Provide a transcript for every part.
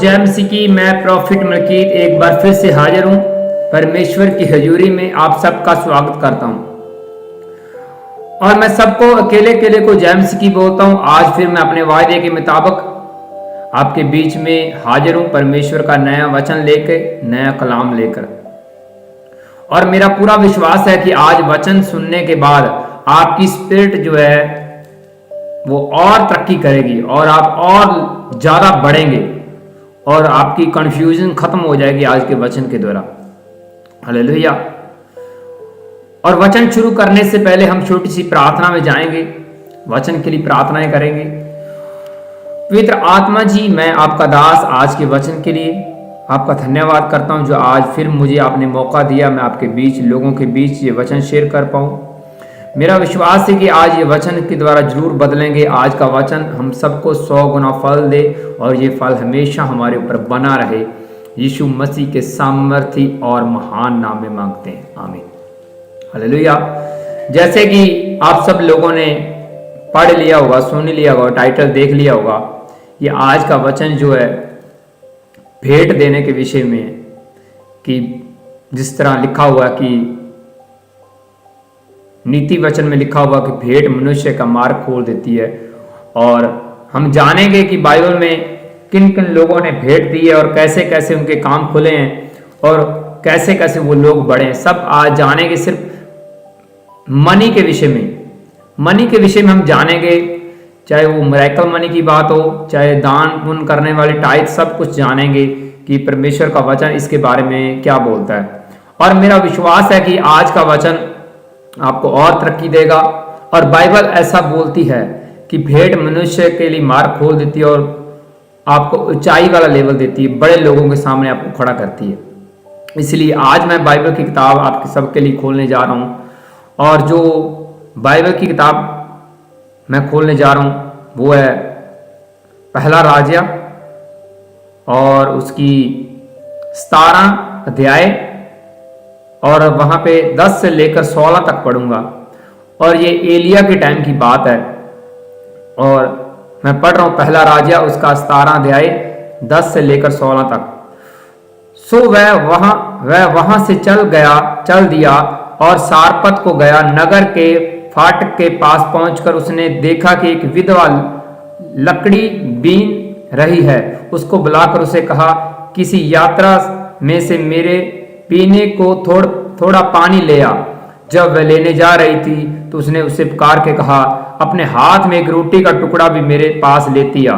जय मसीह की। मैं प्रॉफिट मलकीत एक बार फिर से हाजिर हूँ। परमेश्वर की हजूरी में आप सबका स्वागत करता हूँ और मैं सबको अकेले अकेले को जय मसीह की बोलता हूँ। आज फिर मैं अपने वायदे के मुताबिक आपके बीच में हाजिर हूँ, परमेश्वर का नया वचन लेकर, नया कलाम लेकर। और मेरा पूरा विश्वास है कि आज वचन सुनने के बाद आपकी स्पिरिट जो है वो और तरक्की करेगी और आप और ज्यादा बढ़ेंगे और आपकी कंफ्यूजन खत्म हो जाएगी आज के वचन के द्वारा। हालेलुया। और वचन शुरू करने से पहले हम छोटी सी प्रार्थना में जाएंगे, वचन के लिए प्रार्थनाएं करेंगे। पवित्र आत्मा जी, मैं आपका दास आज के वचन के लिए आपका धन्यवाद करता हूं जो आज फिर मुझे आपने मौका दिया, मैं आपके बीच, लोगों के बीच ये वचन शेयर कर पाऊं। मेरा विश्वास है कि आज ये वचन के द्वारा जरूर बदलेंगे। आज का वचन हम सबको 100 गुना फल दे और ये फल हमेशा हमारे ऊपर बना रहे। यीशु मसीह के सामर्थी और महान नाम में मांगते हैं, आमीन। हालेलुया। जैसे कि आप सब लोगों ने पढ़ लिया होगा, सुन लिया होगा, टाइटल देख लिया होगा, ये आज का वचन जो है भेंट देने के विषय में है। कि जिस तरह लिखा हुआ कि नीति वचन में लिखा हुआ कि भेंट मनुष्य का मार्ग खोल देती है। और हम जानेंगे कि बाइबल में किन किन लोगों ने भेंट दी है और कैसे कैसे उनके काम खुले हैं और कैसे कैसे वो लोग बढ़े हैं। सब आज जानेंगे। सिर्फ मनी के विषय में हम जानेंगे, चाहे वो मिरेकल मनी की बात हो, चाहे दान पुण्य करने वाले टाइट, सब कुछ जानेंगे कि परमेश्वर का वचन इसके बारे में क्या बोलता है। और मेरा विश्वास है कि आज का वचन आपको और तरक्की देगा। और बाइबल ऐसा बोलती है कि भेंट मनुष्य के लिए मार्ग खोल देती है और आपको ऊंचाई वाला लेवल देती है, बड़े लोगों के सामने आपको खड़ा करती है। इसलिए आज मैं बाइबल की किताब आपके सबके लिए खोलने जा रहा हूं। और जो बाइबल की किताब मैं खोलने जा रहा हूं वो है पहला राजा और उसकी 17 अध्याय, और वहां पे 10 से लेकर 16 तक पढ़ूंगा। और ये एलिया के टाइम की बात है। और मैं पढ़ रहा हूं पहला राजा उसका 17 अध्याय 10 से लेकर 16 तक। सो वह वहां से चल दिया और सारपत को गया। नगर के फाटक के पास पहुंचकर उसने देखा कि एक विधवा लकड़ी बीन रही है। उसको बुलाकर उसे कहा, किसी यात्रा में से मेरे पीने को थोड़ा पानी ले आ। जब वह लेने जा रही थी तो उसने उसे पुकार के कहा, अपने हाथ में एक रोटी का टुकड़ा भी मेरे पास लेती आ।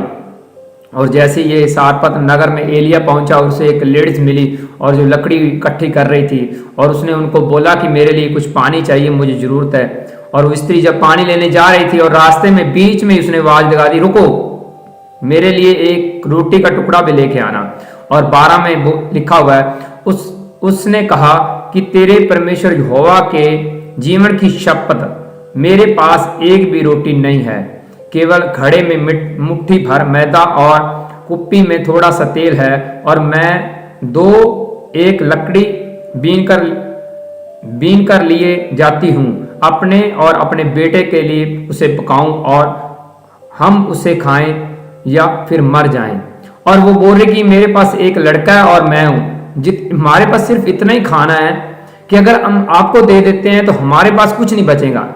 और जैसे ये सारपत नगर में एलिया पहुंचा, उसे एक लेडीज मिली और जो लकड़ी इकट्ठी कर रही थी। और उसने उनको बोला कि मेरे लिए कुछ पानी चाहिए, मुझे जरूरत है। और वो स्त्री जब पानी लेने जा रही थी और रास्ते में बीच में उसने आवाज लगा दी, रुको, मेरे लिए एक रोटी का टुकड़ा भी लेके आना। और 12 में लिखा हुआ है, उसने कहा कि तेरे परमेश्वर यहोवा के जीवन की शपथ, मेरे पास एक भी रोटी नहीं है, केवल घड़े में मुट्ठी भर मैदा और कुप्पी में थोड़ा सा तेल है। और मैं एक लकड़ी बीन कर लिए जाती हूँ, अपने और अपने बेटे के लिए उसे पकाऊं और हम उसे खाएं या फिर मर जाएं। और वो बोल रही कि मेरे पास एक लड़का है और मैं हूं, हमारे पास सिर्फ इतना ही खाना है कि अगर हम आपको दे देते हैं तो हमारे पास कुछ नहीं बचेगा।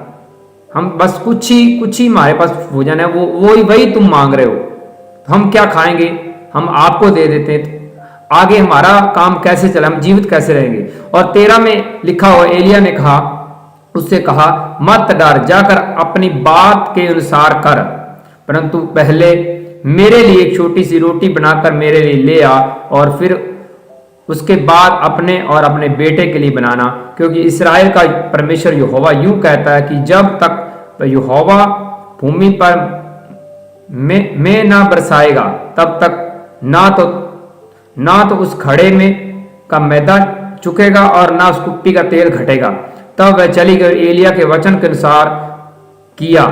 हम बस कुछ ही हमारे पास भोजन है, वो वही तुम मांग रहे हो, तो हम क्या खाएंगे? हम आपको दे देते हैं तो आगे हमारा काम कैसे चला, हम जीवित कैसे रहेंगे? और 13 में लिखा हुआ, एलिया ने उससे कहा, मत डर, जाकर अपनी बात के अनुसार कर, परंतु पहले मेरे लिए एक छोटी सी रोटी बनाकर मेरे लिए ले आ और फिर उसके बाद अपने और अपने बेटे के लिए बनाना। क्योंकि इस्राएल का परमेश्वर यहोवा यूं कहता है कि जब तक यहोवा भूमि पर में ना बरसाएगा तब तक ना तो उस घड़े में का मैदा चुकेगा और ना उस कुप्पी का तेल घटेगा। तब वह चली गई, एलिया के वचन के अनुसार किया।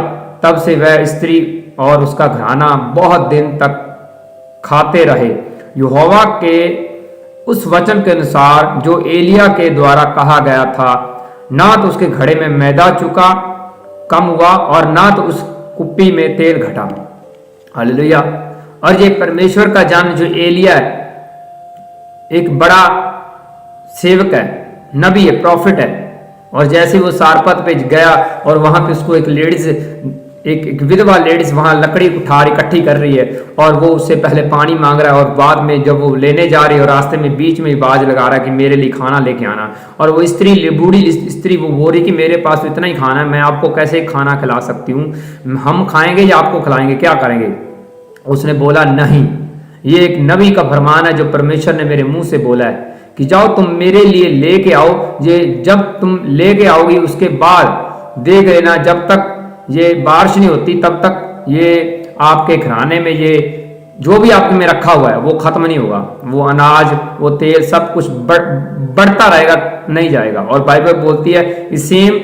तब से वह स्त्री और उसका घराना बहुत दिन तक खाते रहे, यहोवा के उस वचन के अनुसार जो एलिया के द्वारा कहा गया था। ना तो उसके घड़े में मैदा चुका कम हुआ और ना तो उस कुप्पी में तेल घटा। हालेलुया। और ये परमेश्वर का जन जो एलिया है, एक बड़ा सेवक है, नबी है, प्रॉफिट है। और जैसे वो सारपत पे गया और वहां पे उसको एक लेडीज, एक विधवा लेडीज वहां लकड़ी उठा रही, इकट्ठी कर रही है, और वो उससे पहले पानी मांग रहा है, और बाद में जब वो लेने जा रही है और रास्ते में बीच में आवाज लगा रहा है कि मेरे लिए खाना लेके आना, और वो स्त्री, बूढ़ी स्त्री, वो बोल रही कि मेरे पास तो इतना ही खाना है, मैं आपको कैसे खाना खिला सकती हूँ, हम खाएंगे या आपको खिलाएंगे, क्या करेंगे? उसने बोला नहीं, ये एक नबी का फरमान है जो परमेश्वर ने मेरे मुंह से बोला है कि जाओ तुम मेरे लिए लेके आओ, ये जब तुम लेके आओगी उसके बाद देख लेना, जब तक ये बारिश नहीं होती तब तक ये आपके घराने में ये जो भी आपके में रखा हुआ है वो खत्म नहीं होगा, वो अनाज, वो तेल, सब कुछ बढ़ता रहेगा, नहीं जाएगा। और बाइबल बोलती है सेम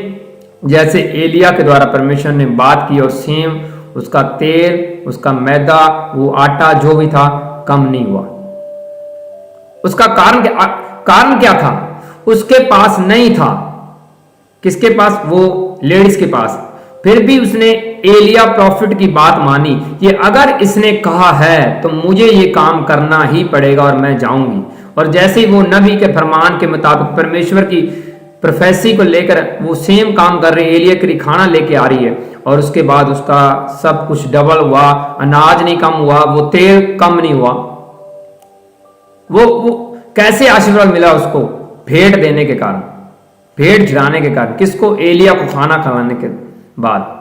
जैसे एलिया के द्वारा परमेश्वर ने बात की, और सेम उसका तेल, उसका मैदा, वो आटा जो भी था कम नहीं हुआ। उसका कारण क्या था? उसके पास नहीं था। किसके पास? वो लेडीज के पास। फिर भी उसने एलिया प्रॉफिट की बात मानी कि अगर इसने कहा है तो मुझे ये काम करना ही पड़ेगा और मैं जाऊंगी। और जैसे ही वो नबी के फरमान के मुताबिक परमेश्वर की प्रोफेसी को लेकर वो सेम काम कर रही है, एलिया के लिए खाना लेके आ रही है, और उसके बाद उसका सब कुछ डबल हुआ, अनाज नहीं कम हुआ, वो तेल कम नहीं हुआ। वो कैसे आशीर्वाद मिला उसको? भेंट देने के कारण, भेंट चढ़ाने के कारण। किसको? एलिया को खाना खिलाने के बाद।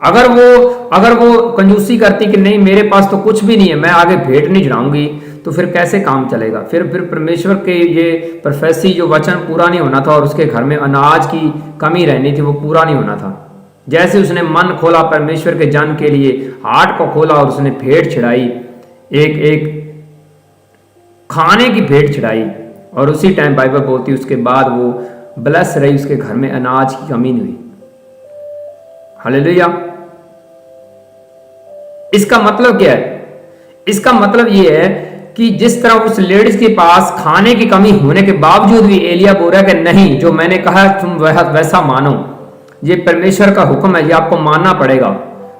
अगर वो कंजूसी करती कि नहीं मेरे पास तो कुछ भी नहीं है, मैं आगे भेंट नहीं चढ़ाऊंगी, तो फिर कैसे काम चलेगा? फिर परमेश्वर के ये प्रोफेसी जो वचन पूरा नहीं होना था, और उसके घर में अनाज की कमी रहनी थी, वो पूरा नहीं होना था। जैसे उसने मन खोला परमेश्वर के जन के लिए, हार्ट को खोला और उसने भेंट चढ़ाई, एक खाने की भेंट चढ़ाई, और उसी टाइम बाइबल बोलती है उसके बाद वो ब्लेस रही, उसके घर में अनाज की कमी नहीं हुई। हालेलुया। इसका मतलब क्या है? इसका मतलब यह है कि जिस तरह उस लेडीज के पास खाने की कमी होने के बावजूद भी एलिया बोल रहा है कि नहीं, जो मैंने कहा तुम वैसा मानो, ये परमेश्वर का हुक्म है, ये आपको मानना पड़ेगा।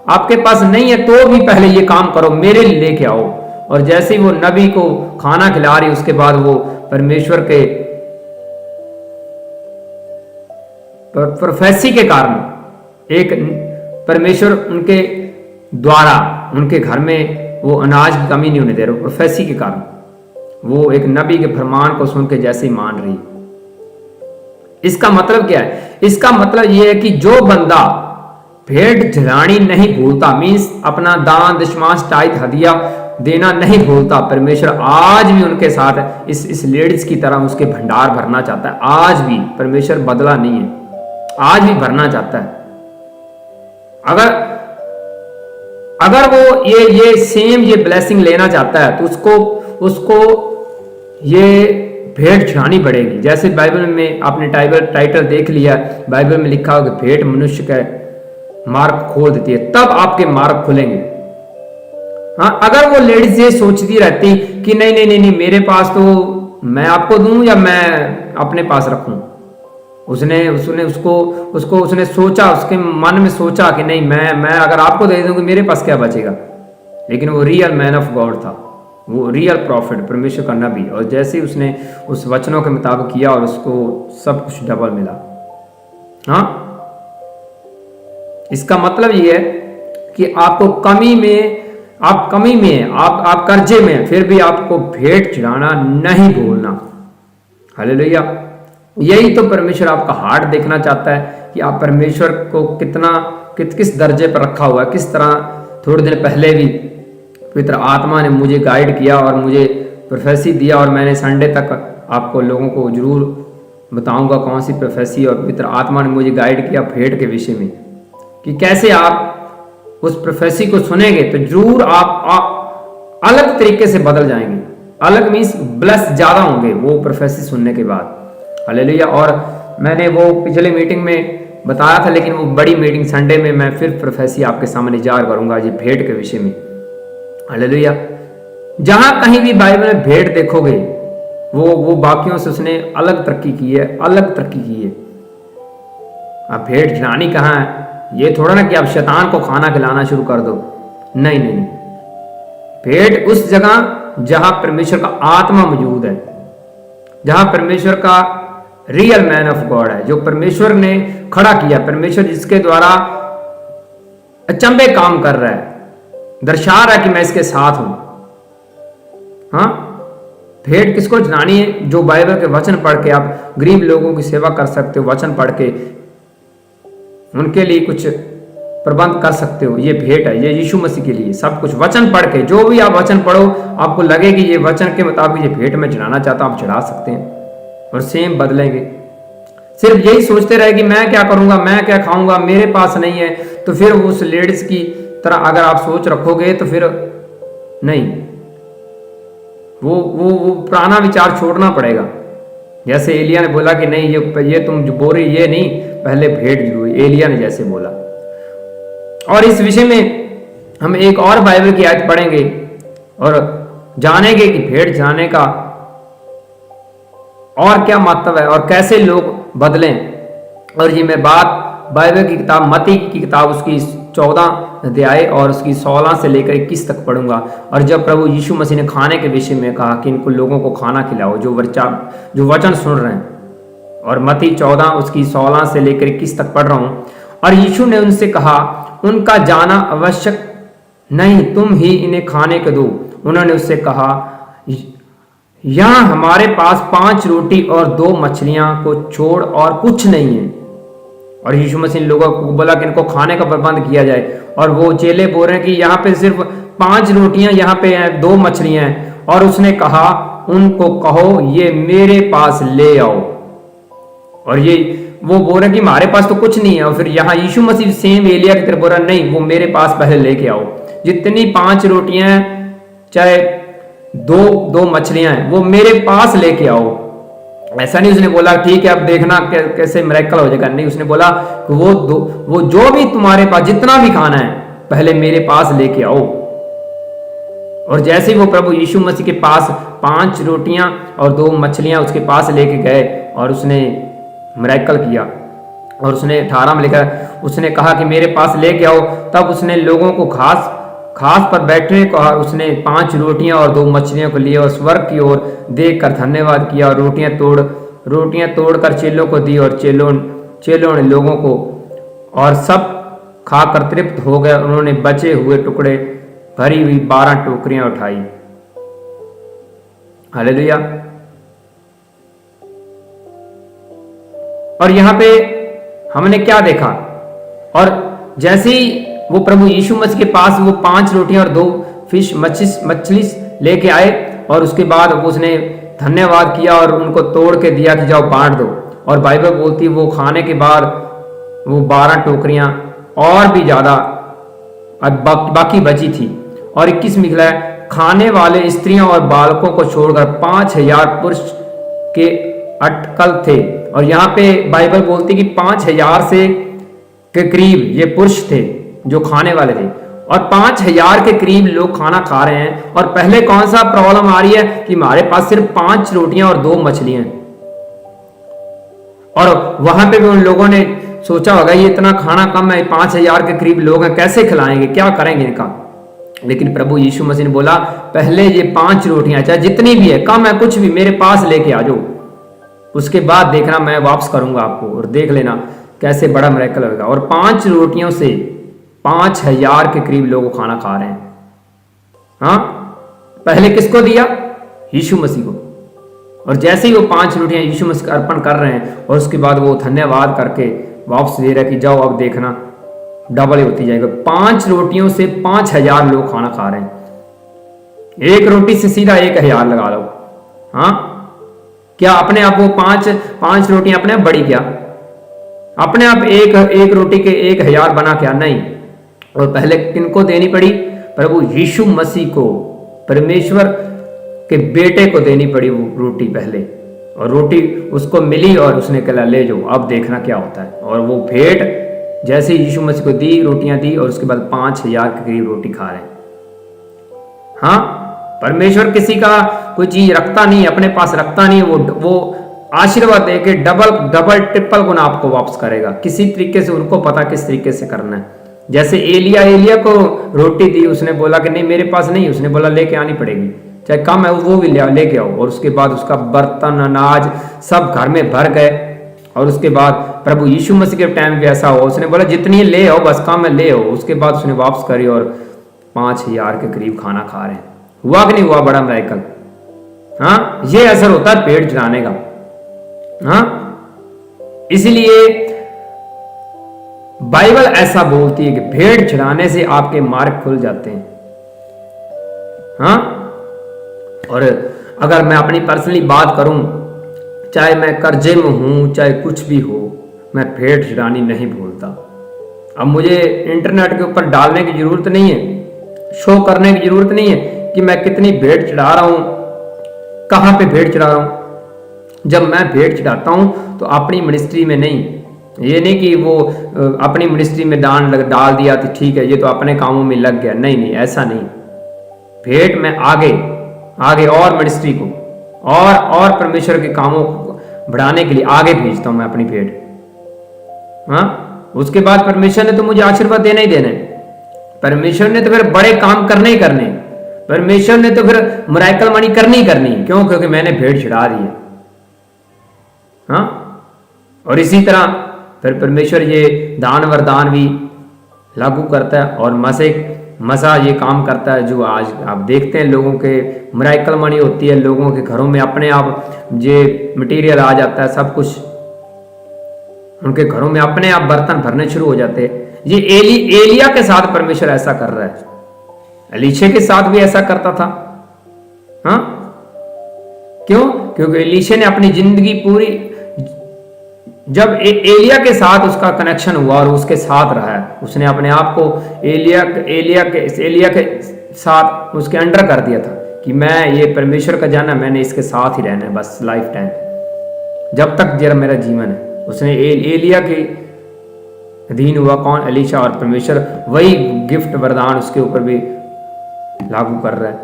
आपके पास नहीं है तो भी पहले ये काम करो, मेरे लिए लेके आओ। और जैसे ही वो नबी को खाना खिला रही, उसके बाद वो परमेश्वर के प्रोफेसी के कारण एक परमेश्वर उनके द्वारा उनके घर में वो अनाज की कमी नहीं होने दे रहा। प्रोफेसी के कारण वो एक नबी के फरमान को सुन के जैसे ही मान रही। इसका मतलब क्या है? इसका मतलब यह है कि जो बंदा भेंट चढ़ानी नहीं भूलता, मीन्स अपना दान, दशमांश, टाइट, हदिया देना नहीं भूलता, परमेश्वर आज भी उनके साथ है। इस लेडीज की तरह उसके भंडार भरना चाहता है। आज भी परमेश्वर बदला नहीं है, आज भी भरना चाहता है। अगर वो ये सेम ये ब्लेसिंग लेना चाहता है तो उसको ये भेंट चढ़ानी पड़ेगी। जैसे बाइबल में आपने टाइटल देख लिया, बाइबल में लिखा हो कि भेंट मनुष्य का मार्ग खोल देती है, तब आपके मार्ग खुलेंगे। हाँ, अगर वो लेडीज ये सोचती रहती कि नहीं नहीं नहीं नहीं, मेरे पास तो मैं आपको दूं या मैं अपने पास रखूं, उसने सोचा, उसके मन में सोचा कि नहीं मैं अगर आपको दे दूंगी मेरे पास क्या बचेगा। लेकिन वो रियल मैन ऑफ गॉड था, वो रियल प्रॉफिट, परमेश्वर का नबी। और जैसे ही उसने उस वचनों के मुताबिक किया और उसको सब कुछ डबल मिला। हाँ, इसका मतलब ये है कि आपको कमी में आप कर्जे में, फिर भी आपको भेंट चढ़ाना नहीं भूलना। हालेलुया। यही तो परमेश्वर आपका हार्ट देखना चाहता है कि आप परमेश्वर को किस दर्जे पर रखा हुआ है। किस तरह थोड़े दिन पहले भी पवित्र आत्मा ने मुझे गाइड किया और मुझे प्रोफेसी दिया, और मैंने संडे तक आपको लोगों को जरूर बताऊंगा कौन सी प्रोफेसी, और पवित्र आत्मा ने मुझे गाइड किया भेंट के विषय में कि कैसे आप उस प्रोफेसी को सुनेंगे तो जरूर आप अलग तरीके से बदल जाएंगे। अलग मीन्स ब्लेस ज्यादा होंगे वो प्रोफेसी सुनने के बाद। हालेलुया। और मैंने वो पिछले मीटिंग में बताया था, लेकिन वो बड़ी मीटिंग संडे में मैं फिर प्रोफेसी आपके सामने जार करूंगा ये भेंट के विषय में। हालेलुया। जहां कहीं भी बाइबल में भेंट देखोगे वो बाकियों से उसने अलग तरक्की की है, अलग तरक्की की है। अब भेंट चढ़ानी कहाँ है? ये थोड़ा ना कि आप शैतान को खाना खिलाना शुरू कर दो। नहीं नहीं नहीं, भेंट उस जगह जहां परमेश्वर का आत्मा मौजूद है, जहां परमेश्वर का रियल मैन ऑफ गॉड है, जो परमेश्वर ने खड़ा किया, परमेश्वर जिसके द्वारा अचंभे काम कर रहा है, दर्शा रहा है कि मैं इसके साथ हूं। हाँ, भेंट किसको चढ़ानी है? जो बाइबल के वचन पढ़ के आप गरीब लोगों की सेवा कर सकते हो, वचन पढ़ के उनके लिए कुछ प्रबंध कर सकते हो, ये भेंट है, ये यीशु मसीह के लिए सब कुछ। वचन पढ़ के, जो भी आप वचन पढ़ो, आपको लगे कि ये वचन के मुताबिक ये भेंट मैं चढ़ाना चाहता हूं, आप चढ़ा सकते हैं और सेम बदलेंगे। सिर्फ यही सोचते रहे कि मैं क्या करूंगा, मैं क्या खाऊंगा, मेरे पास नहीं है, तो फिर उस लेडीज की तरह अगर आप सोच रखोगे तो फिर नहीं, वो पुराना विचार छोड़ना पड़ेगा। जैसे एलिया ने बोला कि नहीं, ये तुम जो बोल रही ये नहीं, पहले भेंट जरूरी, एलिया ने जैसे बोला। और इस विषय में हम एक और बाइबल की आयत पढ़ेंगे और जानेंगे कि भेंट जाने का और क्या महत्व है और कैसे लोग बदलें। और ये मैं बात बाइबल की किताब मत्ती की किताब उसकी 14 अध्याय और उसकी 16 से लेकर 21 तक पढ़ूंगा। और जब प्रभु यीशु मसीह ने खाने के विषय में कहा कि इनको लोगों को खाना खिलाओ जो वचन सुन रहे हैं, और मत्ती 14 उसकी 16 से लेकर 21 तक पढ़ रहा हूं। और यीशु ने उनसे कहा, उनका जाना आवश्यक नहीं, तुम ही इन्हें खाने को दो। उन्होंने उससे कहा, यहां हमारे पास 5 रोटी और 2 मछलियां को छोड़ और कुछ नहीं है। और यीशु मसीह ने लोगों को बोला कि इनको खाने का प्रबंध किया जाए। और वो चेले बोल रहे हैं कि यहाँ पे सिर्फ 5 रोटियां यहाँ पे हैं, 2 मछलियां हैं। और उसने कहा, उनको कहो ये मेरे पास ले आओ। और ये वो बोल रहे हैं कि हमारे पास तो कुछ नहीं है। और फिर यहाँ यीशु मसीह सेम एलिया की तरह बोल रहा, नहीं, वो मेरे पास पहले लेके आओ। जितनी 5 रोटियां चाहे 2 मछलियां हैं, वो मेरे पास लेके आओ। ऐसा नहीं उसने बोला ठीक है अब देखना कैसे मिरेकल हो जाएगा, नहीं, उसने बोला कि वो जो भी तुम्हारे पास जितना भी खाना है पहले मेरे पास लेके आओ। और जैसे ही वो प्रभु यीशु मसीह के पास 5 रोटियां और 2 मछलियां उसके पास लेके गए और उसने मिरेकल किया। और उसने 18 में लिखा, उसने कहा कि मेरे पास लेके आओ। तब उसने लोगों को घास पर बैठने को कहा। उसने 5 रोटियां और 2 मछलियों को लिए और स्वर्ग की ओर देखकर धन्यवाद किया और रोटियां तोड़कर चेलों को दी। और चेलों ने लोगों को और सब खाकर तृप्त हो गए। उन्होंने बचे हुए टुकड़े भरी हुई 12 टोकरियां उठाई। हालेलुया। और यहां पे हमने क्या देखा? और जैसे ही वो प्रभु यीशु मसीह के पास वो 5 रोटियां और 2 फिश मछली लेके आए और उसके बाद उसने धन्यवाद किया और उनको तोड़ के दिया कि जाओ बांट दो। और बाइबल बोलती वो खाने के बाद वो 12 टोकरियां और भी ज्यादा बाकी बची थी। और 21 में लिखा है, खाने वाले स्त्रियों और बालकों को छोड़कर 5000 पुरुष के अटकल थे। और यहाँ पे बाइबल बोलती कि 5000 से के करीब ये पुरुष थे जो खाने वाले थे। और 5000 के करीब लोग खाना खा रहे हैं। और पहले कौन सा प्रॉब्लम आ रही है कि हमारे पास सिर्फ 5 रोटियां और 2 मछलियां हैं। और वहां पे भी उन लोगों ने सोचा होगा ये इतना खाना कम है, 5000 के करीब लोग हैं, कैसे खिलाएंगे, क्या करेंगे इनका। लेकिन प्रभु यीशु मसीह ने बोला, पहले ये 5 रोटियां चाहे जितनी भी है, कम है, कुछ भी, मेरे पास लेके आ जाओ। उसके बाद देखना मैं वापस करूंगा आपको और देख लेना कैसे बड़ा मिरेकल होगा। और 5 रोटियों से 5000 के करीब लोग खाना खा रहे हैं। हाँ, पहले किसको दिया? यीशु मसीह को। और जैसे ही वो 5 रोटियां यीशु मसीह को अर्पण कर रहे हैं और उसके बाद वो धन्यवाद करके वापस दे रहा है कि जाओ अब देखना डबल ही होती जाएगा। 5 रोटियों से 5000 लोग खाना खा रहे हैं। एक रोटी से सीधा 1000 लगा लो। हाँ, क्या अपने आप वो 5 रोटियां अपने आप बड़ी क्या? अपने आप एक रोटी के 1000 बना क्या? नहीं। और पहले किनको देनी पड़ी? प्रभु यीशु मसीह को, परमेश्वर के बेटे को देनी पड़ी वो रोटी पहले। और रोटी उसको मिली और उसने कहा ले जाओ अब देखना क्या होता है। और वो भेंट जैसे यीशु मसीह को दी, रोटियां दी और उसके बाद 5000 के करीब रोटी खा रहे हैं। हाँ, परमेश्वर किसी का कोई चीज रखता नहीं, अपने पास रखता नहीं, वो आशीर्वाद दे के डबल ट्रिपल गुना आपको वापस करेगा। किसी तरीके से उनको पता किस तरीके से करना है। जैसे एलिया को रोटी दी, उसने बोला कि नहीं मेरे पास नहीं, उसने बोला लेके आनी पड़ेगी, चाहे कम है वो भी लेके आओ। और उसके बाद उसका बर्तन अनाज सब घर में भर गए। और उसके बाद प्रभु यीशु मसीह के टाइम पे ऐसा हुआ, उसने बोला जितनी ले आओ, बस कम है ले आओ। उसके बाद उसने वापस करी और 5,000 के करीब खाना खा रहे हैं। हुआ कि नहीं हुआ बड़ा मिरेकल? हाँ, ये असर होता है पेट चढ़ाने का। हाँ, इसलिए बाइबल ऐसा बोलती है कि भेड़ चढ़ाने से आपके मार्ग खुल जाते हैं। हाँ, और अगर मैं अपनी पर्सनली बात करूं, चाहे मैं कर्जे में हूं चाहे कुछ भी हो, मैं भेड़ चढ़ानी नहीं भूलता। अब मुझे इंटरनेट के ऊपर डालने की जरूरत नहीं है, शो करने की जरूरत नहीं है कि मैं कितनी भेड़ चढ़ा रहा हूं, कहां पे भेड़ चढ़ा रहा हूं। जब मैं भेड़ चढ़ाता हूं तो अपनी मिनिस्ट्री में नहीं, ये नहीं कि वो अपनी मिनिस्ट्री में दान डाल दिया तो ठीक है, ये तो अपने कामों में लग गया, नहीं नहीं, ऐसा नहीं। भेड़ में आगे और मिनिस्ट्री को और परमेश्वर के कामों को बढ़ाने के लिए आगे भेजता हूं मैं अपनी भेड़। हाँ, उसके बाद परमेश्वर ने तो मुझे आशीर्वाद देना ही देना है। परमेश्वर ने तो फिर बड़े काम करने ही करने, परमेश्वर ने तो फिर मिरेकल मनी करनी ही करनी। क्यों? क्योंकि मैंने भेड़ चढ़ा दी है। हाँ, और इसी तरह फिर परमेश्वर ये दान वरदान भी लागू करता है और मसा ये काम करता है जो आज आप देखते हैं लोगों के मिरेकल मनी होती है, लोगों के घरों में अपने आप ये मटेरियल आ जाता है, सब कुछ उनके घरों में अपने आप बर्तन भरने शुरू हो जाते हैं। ये एलिया के साथ परमेश्वर ऐसा कर रहा है, एलीशे के साथ भी ऐसा करता था। हाँ, क्यों? क्योंकि एलीशे ने अपनी जिंदगी पूरी, जब एलिया के साथ उसका कनेक्शन हुआ और उसके साथ रहा है, उसने अपने आप को एलिया के साथ उसके अंडर कर दिया था कि मैं ये परमेश्वर का जाना, मैंने इसके साथ ही रहना है बस लाइफ टाइम, जब तक जरा मेरा जीवन है। उसने एलिया के अधीन हुआ। कौन? एलीशा। और परमेश्वर वही गिफ्ट वरदान उसके ऊपर भी लागू कर रहा है।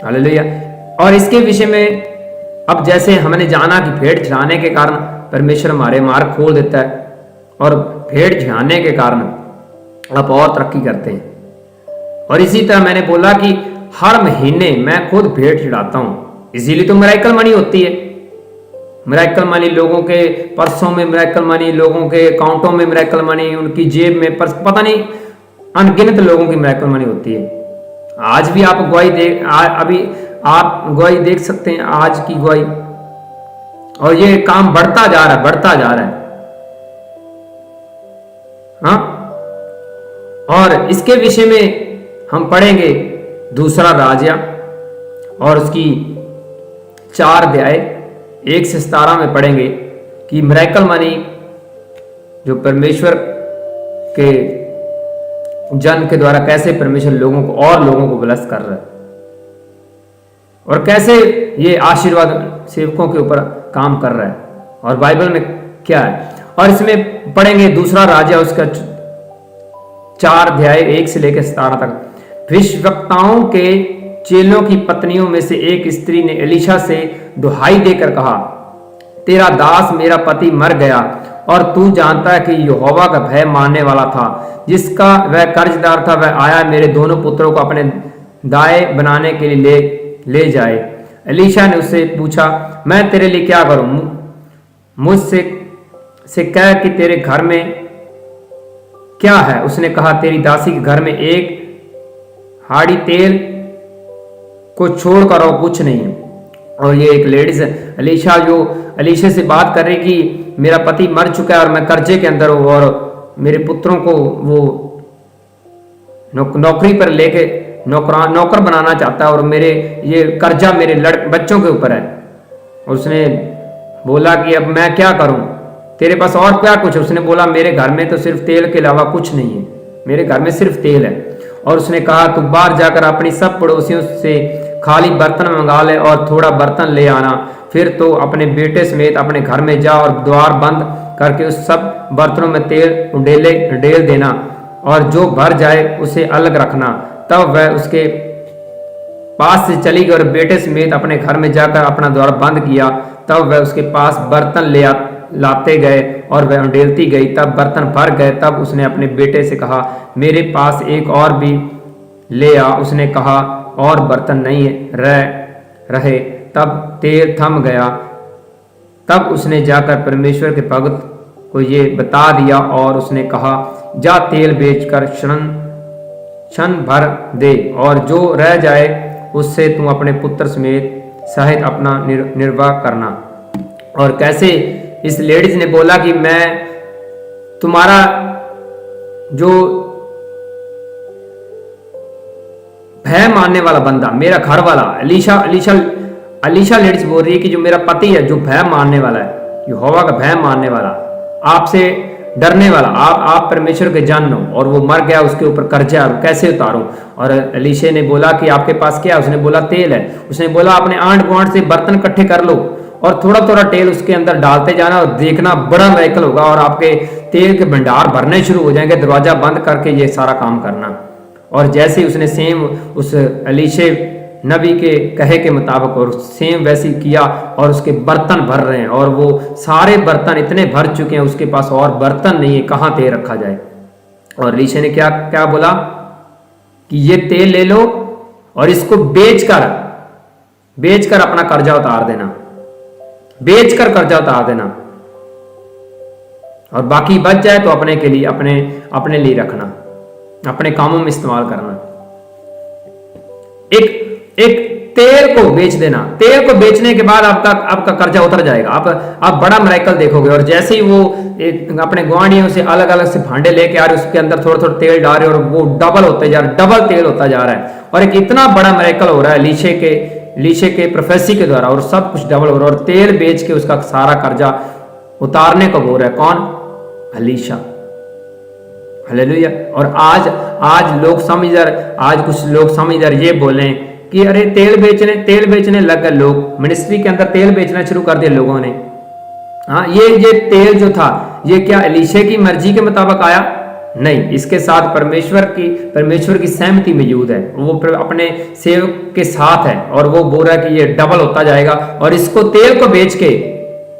हालेलुया। और इसके विषय में अब जैसे हमने जाना कि भेड़ चढ़ाने के कारण परमेश्वर हमारे मार्ग खोल देता है और भेड़ चढ़ाने के कारण आप और तरक्की करते हैं। और इसी तरह मैंने बोला कि हर महीने मैं खुद भेड़ चढ़ाता हूं, इसीलिए तो मिरेकल मनी होती है। मिरेकल मनी लोगों के पर्सों में, मिरेकल मनी लोगों के अकाउंटों में, मिरेकल मनी उनकी जेब में, पर्स, पता नहीं अनगिनत लोगों की मिरेकल मनी होती है। आज भी आप गवाही अभी आप गवाही देख सकते हैं, आज की गवाही। और ये काम बढ़ता जा रहा है। हाँ, और इसके विषय में हम पढ़ेंगे दूसरा राजा और उसकी 4 अध्याय 1 से 17 में पढ़ेंगे कि मिरेकल मनी जो परमेश्वर के जन के द्वारा कैसे परमेश्वर लोगों को ब्लेस कर रहा है और कैसे ये आशीर्वाद सेवकों के ऊपर काम कर रहा है और बाइबल में क्या है। और इसमें पढ़ेंगे दूसरा राजा उसका 4 अध्याय 1 से लेकर 17 तक। भविष्यवक्ताओं के चेलों की पत्नियों में से एक स्त्री ने एलीशा से दुहाई देकर कहा, तेरा दास मेरा पति मर गया और तू जानता है कि यहोवा का भय मानने वाला था, जिसका वह कर्जदार था, वह आया मेरे दोनों पुत्रों को अपने दाएं बनाने के लिए ले जाए। एलीशा ने उससे पूछा, मैं तेरे लिए क्या करूं? मुझसे कह कि तेरे घर में क्या है? उसने कहा, तेरी दासी के घर में एक हाड़ी तेल को छोड़कर और कुछ नहीं है। और ये एक लेडीज एलीशा जो एलीशा से बात कर रही कि मेरा पति मर चुका है और मैं कर्जे के अंदर हूं और मेरे पुत्रों को वो नौकरी पर लेके नौकर बनाना चाहता है और मेरे ये कर्जा मेरे बच्चों के ऊपर है। और उसने बोला कि अब मैं क्या करूं, तेरे पास और क्या कुछ है? उसने बोला, मेरे घर में तो सिर्फ तेल के अलावा कुछ नहीं है, मेरे घर में सिर्फ तेल है। और उसने कहा, तू बाहर जाकर अपनी सब पड़ोसियों से खाली बर्तन मंगा ले और थोड़ा बर्तन ले आना, फिर तो अपने बेटे समेत अपने घर में जा और द्वार बंद करके उस सब बर्तनों में तेल उडेल देना और जो भर जाए उसे अलग रखना। तब वह उसके पास से चली गई और बेटे समेत अपने घर में जाकर अपना द्वार बंद किया। तब वह उसके पास बर्तन लाते गए और वह उंडेलती गई, तब बर्तन भर गए। तब उसने अपने बेटे से कहा, मेरे पास एक और भी ले आ। उसने कहा, और बर्तन नहीं रहे। तब तेल थम गया। तब उसने जाकर परमेश्वर के भक्त को ये बता दिया और उसने कहा, जा तेल बेचकर क्षण भर दे, और जो रह जाए उससे तुम अपने पुत्र सहित अपना निर्वाह करना। और कैसे इस लेडीज ने बोला कि मैं तुम्हारा जो भय मानने वाला बंदा, मेरा घर वाला अलीशा लेडीज बोल रही है कि जो मेरा पति है, जो भय मानने वाला है, यहोवा का भय मानने वाला, आपसे डरने वाला, आप परमेश्वर के जान लो, और वो मर गया, उसके ऊपर कर्जा कैसे उतारूं। और अलीशा ने बोला कि आपके पास क्या है? उसने बोला तेल है। उसने बोला अपने आंट गुआंट से बर्तन इकट्ठे कर लो और थोड़ा थोड़ा तेल उसके अंदर डालते जाना, और देखना बड़ा मिरेकल होगा और आपके तेल के भंडार भरने शुरू हो जाएंगे। दरवाजा बंद करके ये सारा काम करना। और जैसे उसने सेम उस अलीशा नबी के कहे के मुताबिक और सेम वैसी किया, और उसके बर्तन भर रहे हैं, और वो सारे बर्तन इतने भर चुके हैं, उसके पास और बर्तन नहीं है, कहाँ तेल रखा जाए। और अलीशा ने क्या क्या बोला कि ये तेल ले लो और इसको बेचकर अपना कर्जा उतार देना, बेचकर कर्जा उतार देना, और बाकी बच जाए तो अपने के लिए अपने लिए रखना, अपने कामों में इस्तेमाल करना। एक तेल को बेच देना। तेल को बेचने के बाद आपका कर्जा उतर जाएगा। आप बड़ा मिरेकल देखोगे। और जैसे ही वो अपने गुआंढियों से अलग अलग से भांडे लेके आ रहे, उसके अंदर थोड़ा थोड़ा तेल डाल रहे, और वो डबल तेल होता जा रहा है, और एक इतना बड़ा मिरेकल हो रहा है अलीशा के प्रोफेसी के द्वारा, और सब कुछ डबल हो रहा है, और तेल बेच के उसका सारा कर्जा उतारने को बोल रहा है। कौन? अलीशा। हालेलुया। और आज लोग समझदार, आज कुछ लोग समझदार ये बोले कि अरे तेल बेचने लग गए लोग, मिनिस्ट्री के अंदर तेल बेचना शुरू कर दिया लोगों ने। हाँ, ये तेल जो था, ये क्या अलीशा की मर्जी के मुताबिक आया? नहीं, इसके साथ परमेश्वर की सहमति मौजूद है। वो अपने सेवक के साथ है, और वो बोल रहा है कि ये डबल होता जाएगा, और इसको तेल को बेच के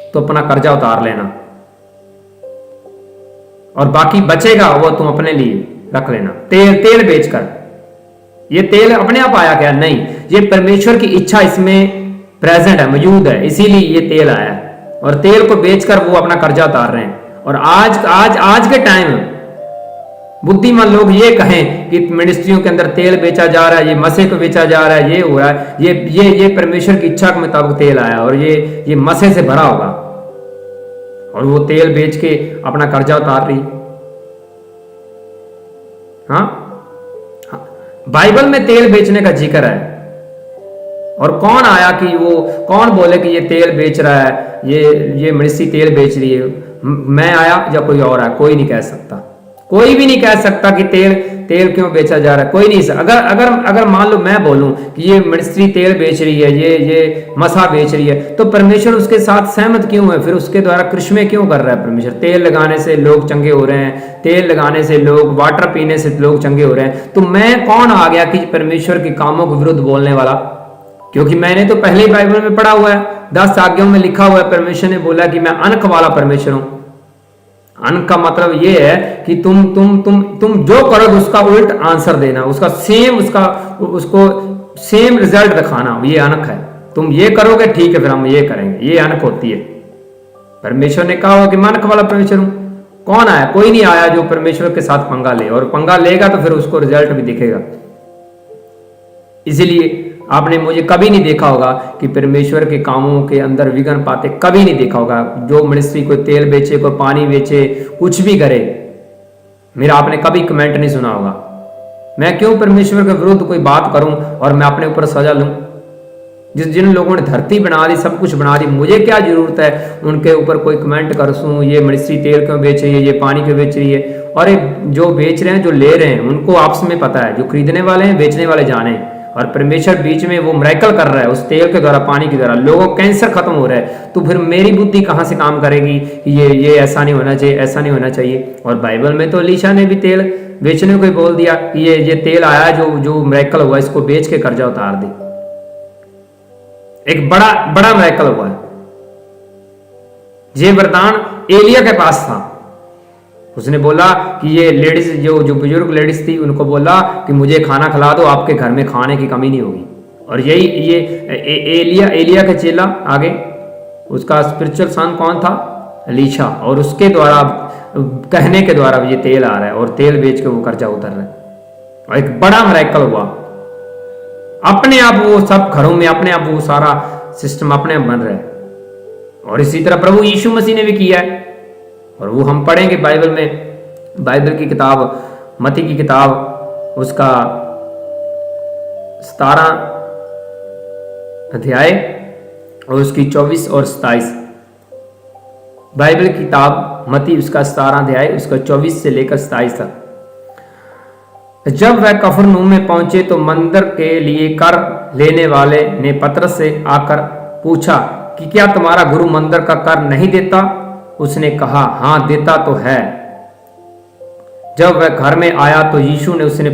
तो अपना कर्जा उतार लेना, और बाकी बचेगा वो तुम अपने लिए रख लेना। तेल बेचकर। ये तेल अपने आप आया क्या? नहीं, ये परमेश्वर की इच्छा इसमें प्रेजेंट है, मौजूद है, इसीलिए ये तेल आया है। और तेल को बेचकर वो अपना कर्जा उतार रहे हैं। और आज के टाइम बुद्धिमान लोग ये कहें कि मिनिस्ट्रियों के अंदर तेल बेचा जा रहा है, ये मसे को बेचा जा रहा है, ये हो रहा है, ये परमेश्वर की इच्छा के मुताबिक तेल आया, और ये मसे से भरा होगा, और वो तेल बेच के अपना कर्जा उतार रही। हाँ, बाइबल में तेल बेचने का जिक्र है। और कौन आया कि वो कौन बोले कि ये तेल बेच रहा है, ये मिनिस्ट्री तेल बेच रही है? मैं आया या कोई और आया? कोई नहीं कह सकता। कोई भी नहीं कह सकता कि तेल क्यों बेचा जा रहा है। कोई नहीं। अगर मान लो मैं बोलूं कि ये मिनिस्ट्री तेल बेच रही है, ये मसा बेच रही है, तो परमेश्वर उसके साथ सहमत क्यों है? फिर उसके द्वारा कृष्ण क्यों कर रहा है परमेश्वर? तेल लगाने से लोग चंगे हो रहे हैं, तेल लगाने से लोग, वाटर पीने से लोग चंगे हो रहे हैं, तो मैं कौन आ गया कि परमेश्वर के कामों के विरुद्ध बोलने वाला? क्योंकि मैंने तो पहले ही बाइबल में पढ़ा हुआ है, 10 आज्ञाओं में लिखा हुआ है, परमेश्वर ने बोला कि मैं अनख वाला परमेश्वर हूं। अनख का मतलब ये है कि तुम जो करोगे उसका उल्ट आंसर देना, उसको सेम रिजल्ट दिखाना, ये अनख है। तुम ये करोगे, ठीक है, फिर हम ये करेंगे, ये अनख होती है। परमेश्वर ने कहा कि मैं अनख वाला परमेश्वर हूं। कौन आया? कोई नहीं आया जो परमेश्वर के साथ पंगा ले, और पंगा लेगा तो फिर उसको रिजल्ट भी दिखेगा। इसीलिए आपने मुझे कभी नहीं देखा होगा कि परमेश्वर के कामों के अंदर विघ्न पाते, कभी नहीं देखा होगा। जो मिनिस्ट्री कोई तेल बेचे, कोई पानी बेचे, कुछ भी करे, मेरा आपने कभी कमेंट नहीं सुना होगा। मैं क्यों परमेश्वर के विरुद्ध कोई बात करूं और मैं अपने ऊपर सजा लूं? जिन लोगों ने धरती बना दी, सब कुछ बना दी, मुझे क्या जरूरत है उनके ऊपर कोई कमेंट कर सूं, ये मिनिस्ट्री तेल क्यों बेच रही है, ये पानी क्यों बेच रही है? और जो बेच रहे हैं, जो ले रहे हैं, उनको आपस में पता है। जो खरीदने वाले हैं, बेचने वाले जाने, और परमेश्वर बीच में वो मिरेकल कर रहा है उस तेल के द्वारा, पानी के द्वारा। लोगों का कैंसर खत्म हो रहा है, तो फिर मेरी बुद्धि कहां से काम करेगी कि ये ऐसा नहीं होना चाहिए, ऐसा नहीं होना चाहिए। और बाइबल में तो अलीशा ने भी तेल बेचने को बोल दिया कि ये तेल आया जो मिरेकल हुआ, इसको बेच के कर्जा उतार दे। एक बड़ा मिरेकल हुआ है ये वरदान एलिया के पास था। उसने बोला कि ये लेडीज जो बुजुर्ग लेडीज थी उनको बोला कि मुझे खाना खिला दो, आपके घर में खाने की कमी नहीं होगी। और यही ये एलिया का चेला आगे, उसका स्पिरिचुअल सन कौन था? एलीशा। और उसके द्वारा कहने के द्वारा ये तेल आ रहा है और तेल बेच के वो कर्जा उतर रहा है। और एक बड़ा मिरेकल हुआ, अपने आप वो सब घरों में अपने आप वो सारा सिस्टम अपने आप बन रहा है। और इसी तरह प्रभु यीशु मसीह ने भी किया है, और वो हम पढ़ेंगे बाइबल में, बाइबल की किताब मत्ती की किताब उसका 17 अध्याय और उसकी 24 और 27। बाइबल की किताब मत्ती उसका 17 अध्याय उसका 24 से लेकर 27 तक। जब वह कफरनहूम में पहुंचे तो मंदिर के लिए कर लेने वाले ने पतरस से आकर पूछा कि क्या तुम्हारा गुरु मंदिर का कर नहीं देता? उसने कहा, हाँ देता तो है। जब वह घर में आया तो यीशु ने उसने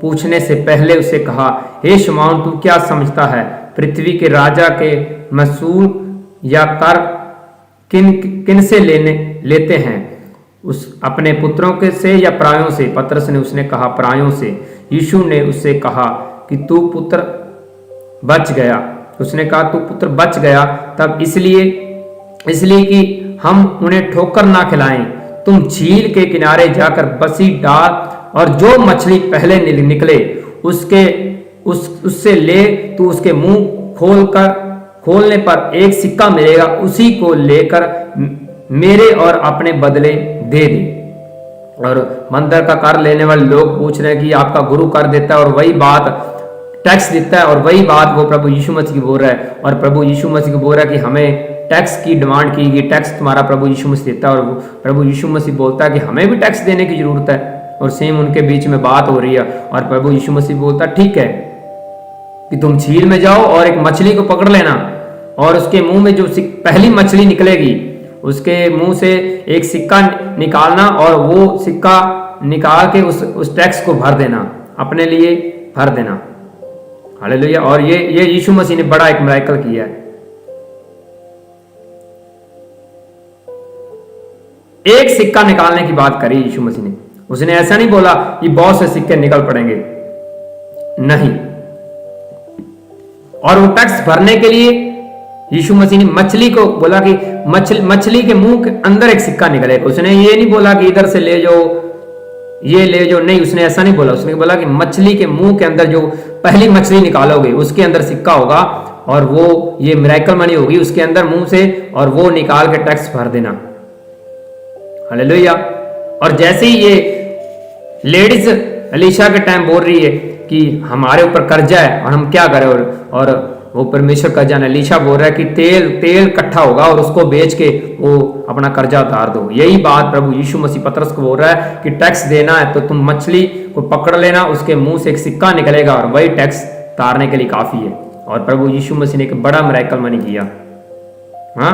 पूछने से पहले उसे कहा, हे शमौन, तू क्या समझता है? पृथ्वी के राजा के महसूल या कर किन से लेते हैं? उस अपने पुत्रों के से या परायों से? पतरस ने उसने कहा, परायों से। यीशु ने उससे कहा कि तू पुत्र बच गया। उसने कहा, तू पुत्र बच गया तब इसलिए कि हम उन्हें ठोकर ना खिलाएं। तुम झील के किनारे जाकर बसी डाल और जो मछली पहले निकले उससे ले, तू उसके मुंह खोलने पर एक सिक्का मिलेगा, उसी को लेकर मेरे और अपने बदले दे दे। और मंदिर का कर लेने वाले लोग पूछ रहे हैं कि आपका गुरु कर देता है और वही बात टैक्स देता है, और वही बात वो प्रभु यीशु मसीह को बोल रहा है। और प्रभु यीशु मसीह को बोल रहा है कि हमें टैक्स की डिमांड की गई, टैक्स तुम्हारा प्रभु यीशु मसीह देता है। और प्रभु यीशु मसीह बोलता है कि हमें भी टैक्स देने की जरूरत है। और सेम उनके बीच में बात हो रही है, और प्रभु यीशु मसीह बोलता है, ठीक है कि तुम झील में जाओ और एक मछली को पकड़ लेना, और उसके मुंह में जो पहली मछली निकलेगी उसके मुंह से एक सिक्का निकालना, और वो सिक्का निकाल के उस टैक्स को भर देना, अपने लिए भर देना। हालेलुया। और ये यीशु मसीह ने बड़ा एक मिरेकल किया है। एक सिक्का निकालने की बात करी यीशु मसीह ने। उसने ऐसा नहीं बोला कि बहुत से सिक्के निकल पड़ेंगे, नहीं। और वो टैक्स भरने के लिए यीशु मसीह ने मछली को बोला कि मछली के मुंह के अंदर एक सिक्का निकलेगा। उसने ये नहीं बोला कि इधर से ले जाओ, ये ले जाओ, नहीं, उसने ऐसा नहीं बोला। उसने बोला कि मछली के मुंह के अंदर जो पहली मछली निकालोगे उसके अंदर सिक्का होगा, और वो ये मिरेकल मनी होगी उसके अंदर मुंह से, और वो निकाल के टैक्स भर देना। हालेलुया। और जैसे ही ये लेडीज एलीशा के टाइम बोल रही है कि हमारे ऊपर कर्जा है और हम क्या करें, और वो परमेश्वर का जान एलीशा बोल रहा है कि तेल इकट्ठा होगा और उसको बेच के वो अपना कर्जा उतार दो। यही बात प्रभु यीशु मसीह पतरस को बोल रहा है कि टैक्स देना है तो तुम मछली को पकड़ लेना, उसके मुंह से एक सिक्का निकलेगा और वही टैक्स उतारने के लिए काफी है। और प्रभु यीशु मसीह ने एक बड़ा मिरेकल मनी किया। हाँ,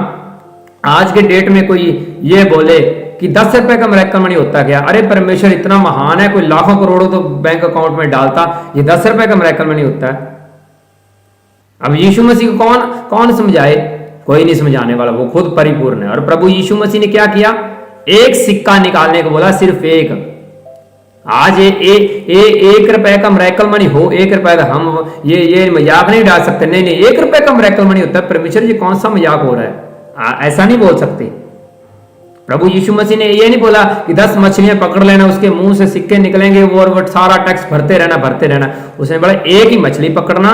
आज के डेट में कोई ये बोले कि 10 रुपए का मिरेकल मनी होता क्या? अरे परमेश्वर इतना महान है, कोई लाखों करोड़ों तो बैंक अकाउंट में डालता, ये 10 रुपए का मिरेकल मनी होता है। अब यीशु मसीह को कौन समझाए? कोई नहीं समझाने वाला, वो खुद परिपूर्ण है। और प्रभु यीशु मसीह ने क्या किया? एक सिक्का निकालने को बोला, सिर्फ एक। आज एक रुपए का मिरेकल मनी हो, 1 रुपए का, हम ये मजाक नहीं डाल सकते। नहीं, 1 रुपए का मिरेकल मनी होता है। परमेश्वर जी कौन सा मजाक हो रहा है? ऐसा नहीं बोल सकते। प्रभु यीशु मसीह ने ये नहीं बोला कि 10 मछलियां पकड़ लेना, उसके मुंह से सिक्के निकलेंगे वो सारा टैक्स भरते रहना। उसने बोला एक ही मछली पकड़ना,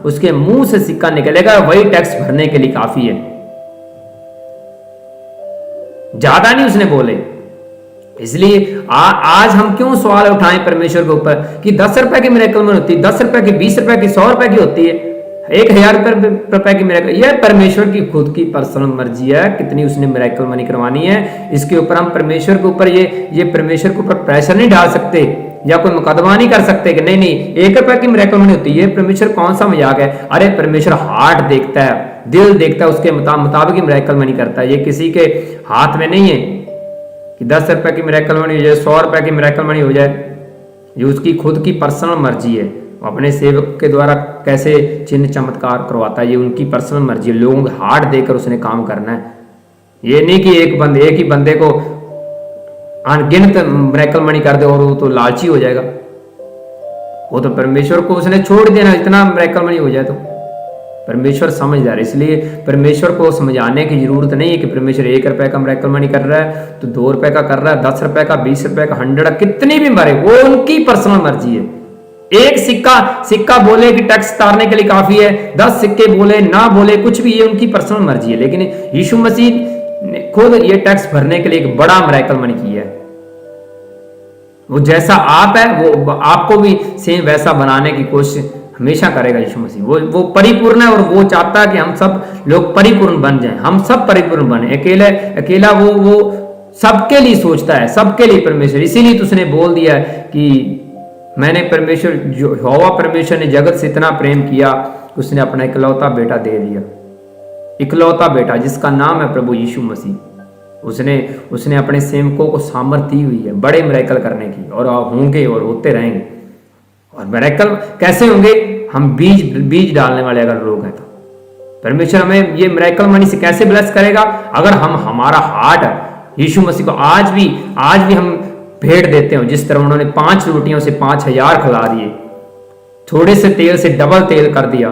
उसके मुंह से सिक्का निकलेगा, वही टैक्स भरने के लिए काफी है। ज्यादा नहीं उसने बोले। इसलिए आज हम क्यों सवाल उठाएं परमेश्वर के ऊपर कि 10 रुपए की मिरेकल मनी होती है, 10 रुपए की, 20 रुपए की, 100 रुपए की होती है, 1000 रुपए की मिरेकल। यह परमेश्वर की खुद की पर्सनल मर्जी है कितनी उसने मिरेकल मनी करवानी है। इसके ऊपर हम परमेश्वर के ऊपर ये परमेश्वर के ऊपर प्रेशर नहीं डाल सकते या कोई मुकदमा नहीं कर सकते कि नहीं 1 रुपए की मिरेकल मनी होती है। परमेश्वर कौन सा मजाक है? अरे परमेश्वर हार्ट देखता है, दिल देखता है, उसके मुताबिक ही मिरेकल मनी करता है। ये किसी के हाथ में नहीं है कि 10 रुपए की मिरेकल मनी हो जाए, 100 रुपए की मिरेकल मनी हो जाए। ये उसकी खुद की पर्सनल मर्जी है। अपने सेवक के द्वारा कैसे चिन्ह चमत्कार करवाता है, ये उनकी पर्सनल मर्जी है। लोगों का हार्ट देकर उसने काम करना है। ये नहीं कि एक ही बंदे को अनगिनत मिरेकल मनी कर दे और वो तो लालची हो जाएगा। वो तो परमेश्वर को उसने छोड़ देना, इतना मिरेकल मनी हो जाए तो। परमेश्वर समझदार, इसलिए परमेश्वर को समझाने की जरूरत नहीं है कि परमेश्वर 1 रुपए का मिरेकल मनी कर रहा है तो 2 रुपए का कर रहा है, 10 रुपए का, 20 रुपए का, 100, कितनी भी मरे, वो उनकी पर्सनल मर्जी है। एक सिक्का बोले कि टैक्स तारने के लिए काफी है, 10 सिक्के बोले ना बोले कुछ भी, ये उनकी पर्सनल मर्जी है। लेकिन यीशु मसीह ने खुद ये टैक्स भरने के लिए एक बड़ा मिरेकल मनी किया है। वो जैसा आप है वो आपको भी सेम वैसा बनाने की कोशिश हमेशा करेगा यीशु मसीह। वो परिपूर्ण है और वो चाहता है कि हम सब लोग परिपूर्ण बन जाएं, हम सब परिपूर्ण बने। अकेला वो सबके लिए सोचता है, सबके लिए परमेश्वर। इसीलिए तो उसने बोल दिया है कि मैंने परमेश्वर जो यहोवा परमेश्वर ने जगत से इतना प्रेम किया, उसने अपना इकलौता बेटा दे दिया, इकलौता बेटा जिसका नाम है प्रभु यीशु मसीह। उसने अपने सेवकों को सामर्थ दी हुई है बड़े मिरेकल करने की, और होंगे और होते रहेंगे। और मिरेकल कैसे होंगे? हम बीज डालने वाले अगर लोग हैं तो परमेश्वर हमें ये मिरेकल मनी से कैसे ब्लेस करेगा? अगर हम हमारा हार्ट यीशु मसीह को आज भी हम भेंट देते हो, जिस तरह उन्होंने 5 रोटियों से 5000 खिला दिए, थोड़े से तेल से डबल तेल कर दिया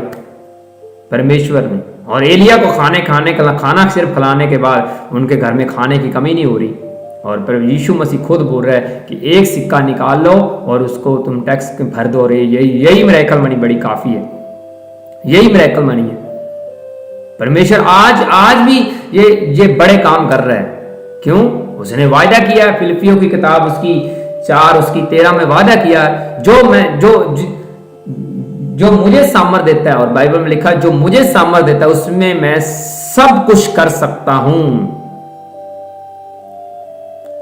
परमेश्वर ने। और एलिया को खाना सिर्फ खिलाने के बाद उनके घर में खाने की कमी नहीं हो रही। और यीशु मसीह खुद बोल रहा है कि एक सिक्का निकाल लो और उसको तुम टैक्स भर दो। रे यही मिरेकल मनी बड़ी काफी है, यही मिरेकल मनी है। परमेश्वर आज भी ये बड़े काम कर रहा है। क्यों? उसने वायदा किया है, फिलिपियों की किताब उसकी 4 उसकी 13 में वायदा किया है, जो मुझे सामर्थ देता है, और बाइबल में लिखा है जो मुझे सामर्थ देता है उसमें मैं सब कुछ कर सकता हूं।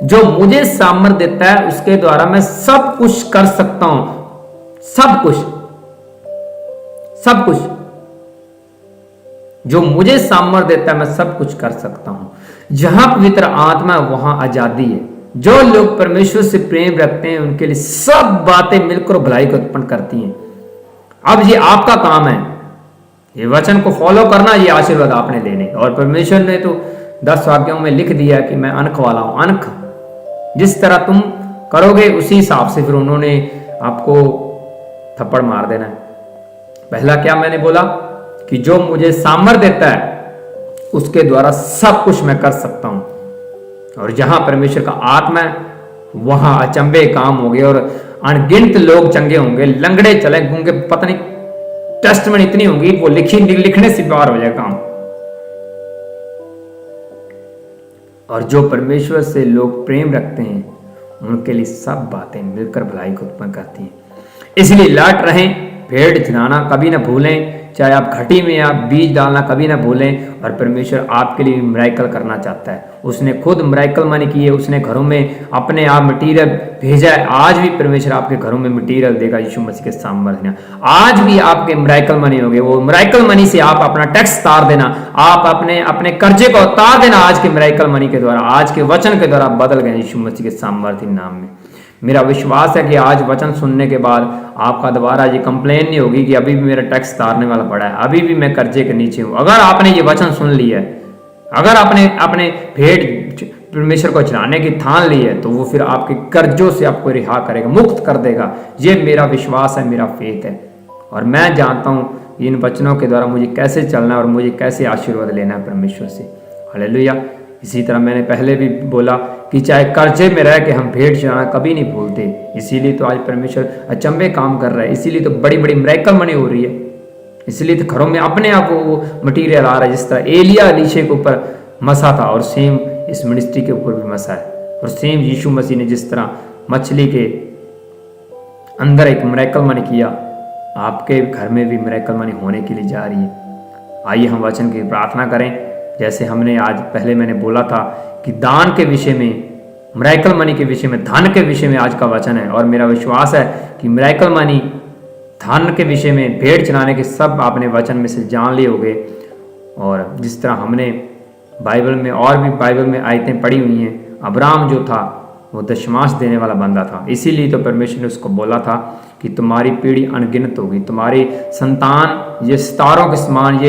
जो मुझे सामर्थ देता है उसके द्वारा मैं सब कुछ कर सकता हूं, सब कुछ। जो मुझे सामर्थ देता है मैं सब कुछ कर सकता हूं। जहां पवित्र आत्मा है वहां आजादी है। जो लोग परमेश्वर से प्रेम रखते हैं उनके लिए सब बातें मिलकर भलाई को उत्पन्न करती हैं। अब ये आपका काम है, ये वचन को फॉलो करना, ये आशीर्वाद आपने लेने। और परमेश्वर ने तो 10 वाक्यों में लिख दिया कि मैं अनख वाला हूं। अनख जिस तरह तुम करोगे उसी हिसाब से फिर उन्होंने आपको थप्पड़ मार देना है। पहला क्या मैंने बोला कि जो मुझे सामर्थ देता है उसके द्वारा सब कुछ मैं कर सकता हूं। और जहां परमेश्वर का आत्मा है वहां अचंभे काम होंगे और अनगिनत लोग चंगे होंगे, लंगड़े चले गूंगे, पता नहीं टेस्ट में इतनी होंगी वो लिखने से बाहर हो जाए काम। और जो परमेश्वर से लोग प्रेम रखते हैं उनके लिए सब बातें मिलकर भलाई को उत्पन्न करती हैं। इसलिए लट रहें, भेड़ चराना कभी ना भूलें, चाहे आप घटी में आप बीज डालना कभी ना भूलें। और परमेश्वर आपके लिए मिरेकल करना चाहता है। उसने खुद मिरेकल मनी किए, उसने घरों में अपने आप मटीरियल भेजा है। आज भी परमेश्वर आपके घरों में मटीरियल देगा यीशु मसीह के सामर्थ्य। आज भी आपके मिरेकल मनी होंगे। वो मिरेकल मनी से आप अपना टैक्स तार देना, आप अपने कर्जे को उतार देना। आज के मिरेकल मनी के द्वारा, आज के वचन के द्वारा बदल गए यीशु मसीह के सामर्थ्य नाम में। मेरा विश्वास है कि आज वचन सुनने के बाद आपका दोबारा ये कंप्लेन नहीं होगी कि अभी भी मेरा टैक्स तारने वाला पड़ा है, अभी भी मैं कर्जे के नीचे हूं। अगर आपने ये वचन सुन लिया है, अगर आपने अपने भेंट परमेश्वर को चढ़ाने की ठान ली है, तो वो फिर आपके कर्जों से आपको रिहा करेगा, मुक्त कर देगा। ये मेरा विश्वास है, मेरा फेथ है। और मैं जानता हूं इन वचनों के द्वारा मुझे कैसे चलना है और मुझे कैसे आशीर्वाद लेना है परमेश्वर से। हालेलुया। इसी तरह मैंने पहले भी बोला कि चाहे कर्जे में रह के हम भेंट चढ़ाना कभी नहीं भूलते। इसीलिए तो आज परमेश्वर अचंभे काम कर रहा है, इसीलिए तो बड़ी बड़ी मिरेकल मनी हो रही है, इसलिए तो घरों में अपने आप वो मटीरियल आ रहा है। जिस तरह एलिया एलीशा के ऊपर मसा था और सेम इस मिनिस्ट्री के ऊपर भी मसा है। और सेम यीशु मसीह ने जिस तरह मछली के अंदर एक मिरेकल मनी किया, आपके घर में भी मिरेकल मनी होने के लिए जा रही है। आइए हम वचन की प्रार्थना करें। जैसे हमने आज पहले मैंने बोला था कि दान के विषय में, मिरेकल मनी के विषय में, धन के विषय में आज का वचन है। और मेरा विश्वास है कि मिरेकल मनी, धन के विषय में, भेंट चढ़ाने के सब आपने वचन में से जान लिए होंगे। और जिस तरह हमने बाइबल में और भी बाइबल में आयतें पढ़ी हुई हैं, अब्राहम जो था वो दशमांश देने वाला बंदा था। इसीलिए तो परमेश्वर ने उसको बोला था कि तुम्हारी पीढ़ी अनगिनत होगी, तुम्हारी संतान ये सितारों के समान,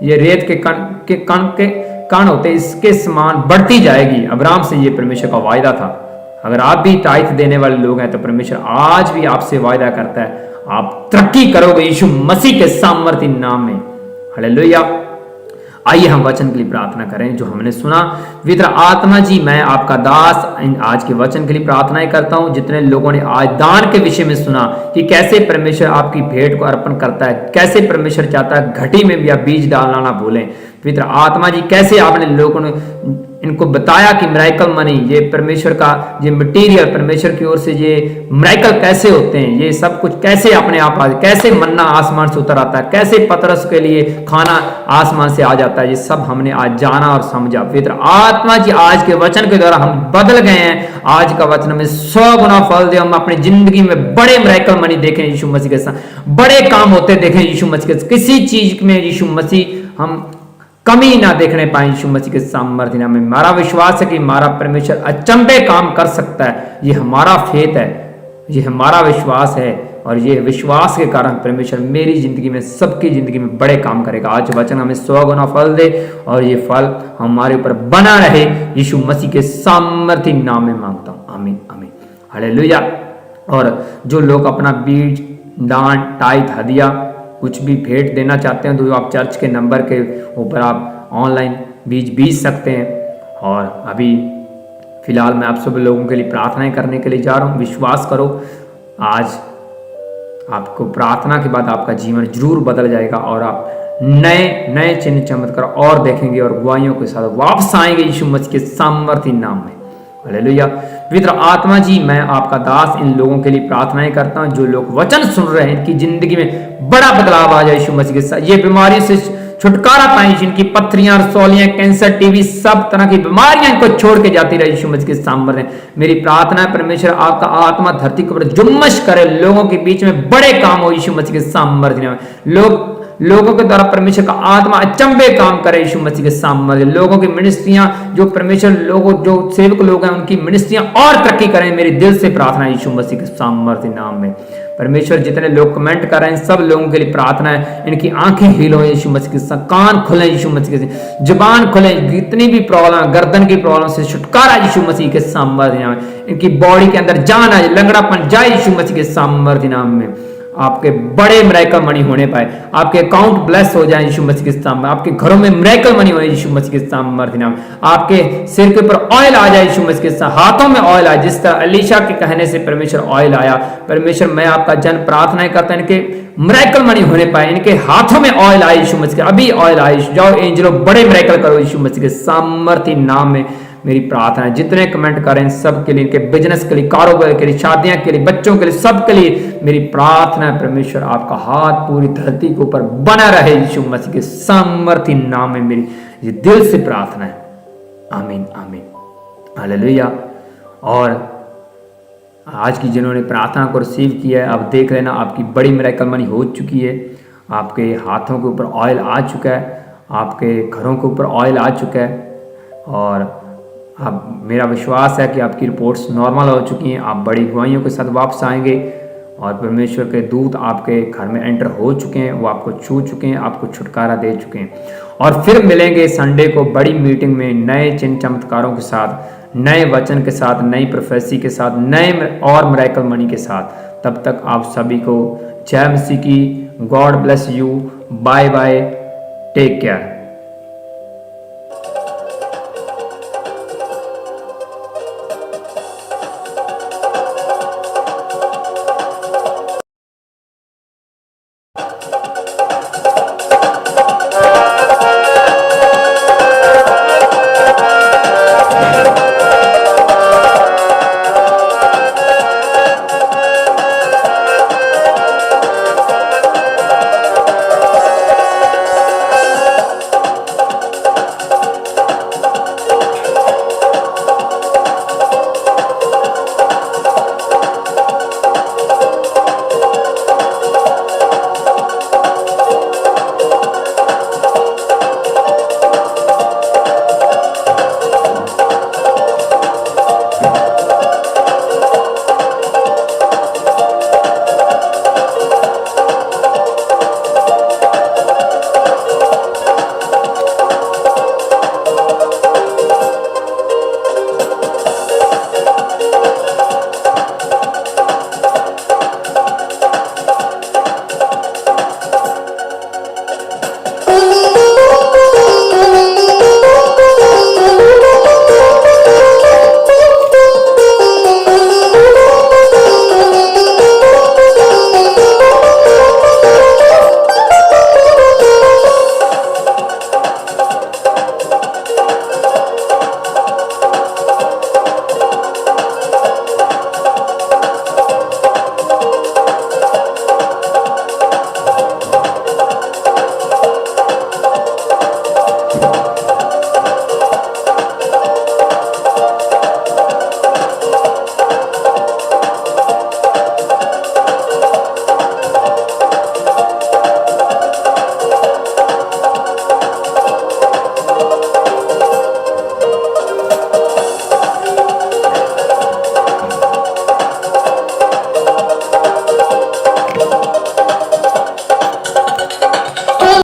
ये रेत के कण कण होते इसके समान बढ़ती जाएगी। अब्राहम से ये परमेश्वर का वायदा था। अगर आप भी टाइथ देने वाले लोग हैं तो परमेश्वर आज भी आपसे वायदा करता है, आप तरक्की करोगे यीशु मसीह के सामर्थ्य नाम में। हालेलुया। आइए हम वचन के लिए प्रार्थना करें जो हमने सुना। पवित्र आत्मा जी, मैं आपका दास आज के वचन के लिए प्रार्थनाएं करता हूं। जितने लोगों ने आज दान के विषय में सुना कि कैसे परमेश्वर आपकी भेंट को अर्पण करता है, कैसे परमेश्वर चाहता है घटी में भी आप बीज डालना ना भूलें। पवित्र आत्मा जी, कैसे आपने लोगों ने इनको बताया कि मिरेकल मनी, ये परमेश्वर का ये मटेरियल परमेश्वर की ओर से ये मिरेकल कैसे होते हैं, ये सब कुछ कैसे अपने आप आ, कैसे मन्ना आसमान से उतर आता है, कैसे पतरस के लिए खाना आसमान से आ जाता है, ये सब हमने आज जाना और समझा। पवित्र आत्मा जी, आज के वचन के द्वारा हम बदल गए हैं। आज का वचन में 100 गुना फल दे, हम अपनी जिंदगी में बड़े मिरेकल मनी देखें यीशु मसीह के साथ, बड़े काम होते देखें यीशु मसीह के, किसी चीज में यीशु मसीह हम कमी ना देखने पाए यीशु मसीह के सामर्थ्य में। हमारा विश्वास है कि हमारा परमेश्वर अचंभे काम कर सकता है। ये हमारा फेथ है, ये हमारा विश्वास है, और ये विश्वास के कारण परमेश्वर मेरी जिंदगी में, सबकी जिंदगी में बड़े काम करेगा। आज वचन हमें 100 गुना फल दे और ये फल हमारे ऊपर बना रहे, यीशु मसीह के सामर्थ्य नाम में मांगता हूं। आमीन आमीन। हालेलुया। और जो लोग अपना बीज, दान, टाइथ, हदिया कुछ भी भेंट देना चाहते हैं तो आप चर्च के नंबर के ऊपर आप ऑनलाइन बीज बीज सकते हैं। और अभी फिलहाल मैं आप सब लोगों के लिए प्रार्थनाएं करने के लिए जा रहा हूं। विश्वास करो, आज आपको प्रार्थना के बाद आपका जीवन जरूर बदल जाएगा और आप नए नए चिन्ह चमत्कार और देखेंगे और गवाहियों के साथ वापस आएंगे यीशु मसीह के सामर्थ्य नाम में। हालेलुया। पवित्र आत्मा जी, मैं आपका दास इन लोगों के लिए प्रार्थनाएं करता हूं जो लोग वचन सुन रहे हैं, इनकी जिंदगी में बड़ा बदलाव आ जाए यीशु मसीह के साथ, ये बीमारी से छुटकारा पाए, जिनकी पत्थरियां, रसौलियां, कैंसर, टीबी, सब तरह की बीमारियां इनको छोड़ के जाती रहे यीशु मसीह के सामर्थ्य। मेरी प्रार्थना है परमेश्वर आपका आत्मा धरती के ऊपर जुम्मश करे, लोगों के बीच में बड़े काम हो यीशु मसीह के सामर्थ्य में। लोगों के द्वारा परमेश्वर का आत्मा अचंभे काम करे यीशु मसीह के सामर्थ्य। लोगों की मिनिस्ट्रियां, जो परमेश्वर लोगों, जो सेवक लोग हैं, उनकी मिनिस्ट्रियां और तरक्की करें। मेरे दिल से प्रार्थना है यीशु मसीह के सामर्थ्य नाम में। परमेश्वर जितने लोग कमेंट कर रहे हैं सब लोगों के लिए प्रार्थना है, इनकी आंखें हील हो यीशु मसीह के साथ, कान खुले यीशु मसीह के, जुबान खुले, जितनी भी प्रॉब्लम, गर्दन की प्रॉब्लम से छुटकारा यीशु मसीह के सामर्थ्य नाम में। इनकी बॉडी के अंदर जान आए, लंगड़ापन जाए यीशु मसीह के सामर्थ्य नाम में। आपके बड़े मिरेकल मनी होने पाए, आपके अकाउंट ब्लेस हो जाए यीशु मसीह के सामने, आपके घरों में मिरेकल मनी हो यीशु मसीह के सामर्थ्य नाम, आपके सिर के ऊपर ऑयल आ जाए यीशु मसीह के साथ, हाथों में ऑयल आए, जिस तरह अलीशा के कहने से परमेश्वर ऑयल आया। परमेश्वर मैं आपका जन प्रार्थनाएं करता हूं, इनके मिरेकल मनी होने पाए, इनके हाथों में ऑयल आए यीशु मसीह के, अभी ऑयल आए। जाओ एंजलो, बड़े मिरेकल करो यीशु मसीह के सामर्थ्य नाम में। मेरी प्रार्थना है जितने कमेंट करें सब के लिए, इनके बिजनेस के लिए, कारोबार के लिए, शादियां के लिए, बच्चों के लिए, सब के लिए मेरी प्रार्थना है परमेश्वर आपका हाथ पूरी धरती के ऊपर बना रहे यीशु मसीह के सामर्थ्य नाम में। मेरी ये दिल से प्रार्थना है। आमीन आमीन। हालेलुया। और आज की जिन्होंने प्रार्थना को रिसीव किया है, अब देख लेना आपकी बड़ी मिरेकल मनी हो चुकी है। आपके हाथों के ऊपर ऑयल आ चुका है, आपके घरों के ऊपर ऑयल आ चुका है, और अब मेरा विश्वास है कि आपकी रिपोर्ट्स नॉर्मल हो चुकी हैं। आप बड़ी गवाहियों के साथ वापस आएंगे और परमेश्वर के दूत आपके घर में एंटर हो चुके हैं, वो आपको छू चुके हैं, आपको छुटकारा दे चुके हैं। और फिर मिलेंगे संडे को बड़ी मीटिंग में नए चिन्ह चमत्कारों के साथ, नए वचन के साथ, नई प्रोफेसी के साथ, नए और मिरेकल मनी के साथ। तब तक आप सभी को जय मसीह की। God bless you. Bye bye. Take care.